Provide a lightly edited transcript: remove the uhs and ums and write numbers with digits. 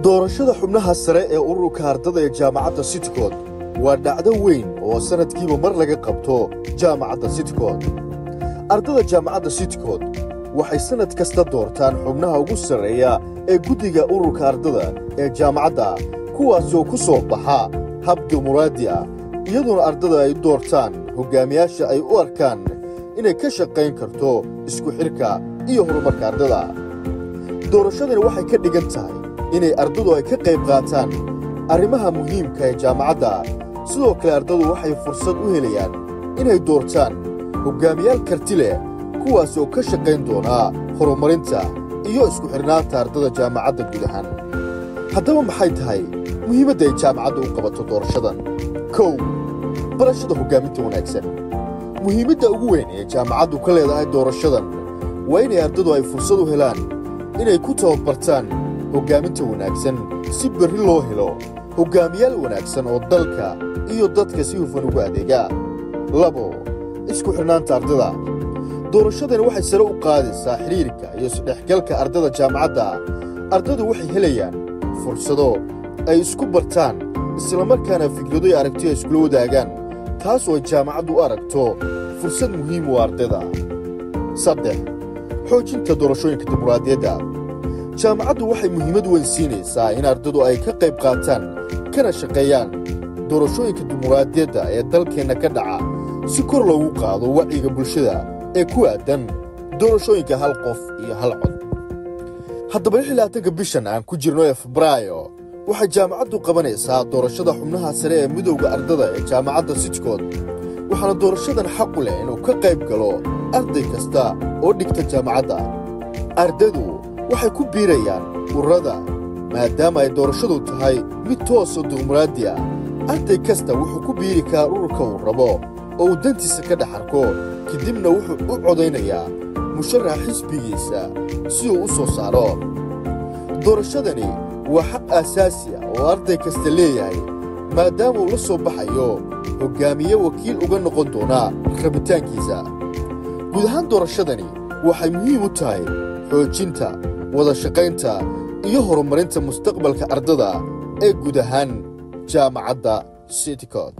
doorashada xubnaha sare ee ururka ardada ee jaamacadda City-Code waa dhacdo weyn oo sanadkiiba mar laga qabto jaamacadda City-Code. Ardada jaamacadda City-Code waxay sanad kasta doortaan xubnaha ugu sareeya ee guddiga ururka ardada ee jaamacadda kuwaas oo ku soo baxa hab dimuqraadi ah iyadoo ardada ay doortaan hogaamiyaasha ay u arkaan inay ka shaqayn karto isku xirka iyo horumarka ardada. doorashadani waxay ka dhigan tahay inay ardadu ay ka qayb qaataan arrimaha muhiimka ee jaamacadda. sidoo kale ardadu waxay fursad u helayaan inay doortaan hogaamiyaal karti leh kuwaas oo ka shaqayn doona horumarinta iyo isku xirnaanta ardada jaamacadda guud ahaan. haddaba maxay tahay muhiimadda ay jaamacaddu u qabato doorashadan? kow, barashada hogaaminta wanaagsan. muhiimadda ugu weyn ee jaamacaddu ka leedahay doorashadan waa inay ardadu ay fursad u helaan inay ku tababartaan hogaaminta wanaagsan si berri loo helo hogaamiyaal wanaagsan oo dalka iyo dadka si hufan ugu adeega. labo, isku xirnaanta ardada. doorashadani waxay sare u qaadaysaa xiriirka iyo isdhexgalka ardada jaamacadda. ardadu waxay helayaan fursado ay isku bartaan isla markaana fikrado iyo aragtiyo ay iskula wadaagaan taas oo jaamacaddu u aragto fursad muhiim u ardada. saddex, xoojinta doorashooyinka dimuqraadiyadda. jaamacaddu waxay muhiimad weyn siinaysaa in ardadu ay ka qayb qaataan kana shaqeeyaan doorashooyinka dimuqraadiyadda ee dalkeenna ka dhaca si kor loogu qaado wacyiga bulshada ee ku aadan doorashooyinka hal qof iyo hal cod. haddaba 16 bishan aan ku jirno ee Febraayo waxay jaamacaddu qabanaysaa doorashada xubnaha sare ee midowga ardada ee jaamacadda City-Code. waxaana doorashadan xaq u leh inuu ka qayb galo arday kasta oo dhigta jaamacadda. ardadu waxay ku biirayaan ururada maadaama ay doorashadu tahay mid toos oo dimuqraadi ah. arday kasta wuxuu ku biiri karaa ururka uu rabo oo uu dantiisa ka dhex arko kadibna wuxuu u codaynayaa musharax xisbigiisa si uu u soo saaro. doorashadani waa xaq aasaasi ah oo arday kasta leeyahay maadaama uu la soo baxayo hogaamiye wakiil uga noqon doona rabitaankiisa. guud ahaan doorashadani waxay muhiim u tahay xoojinta wada shaqaynta iyo horumarinta mustaqbalka ardada ee guud ahaan jaamacadda City-Code.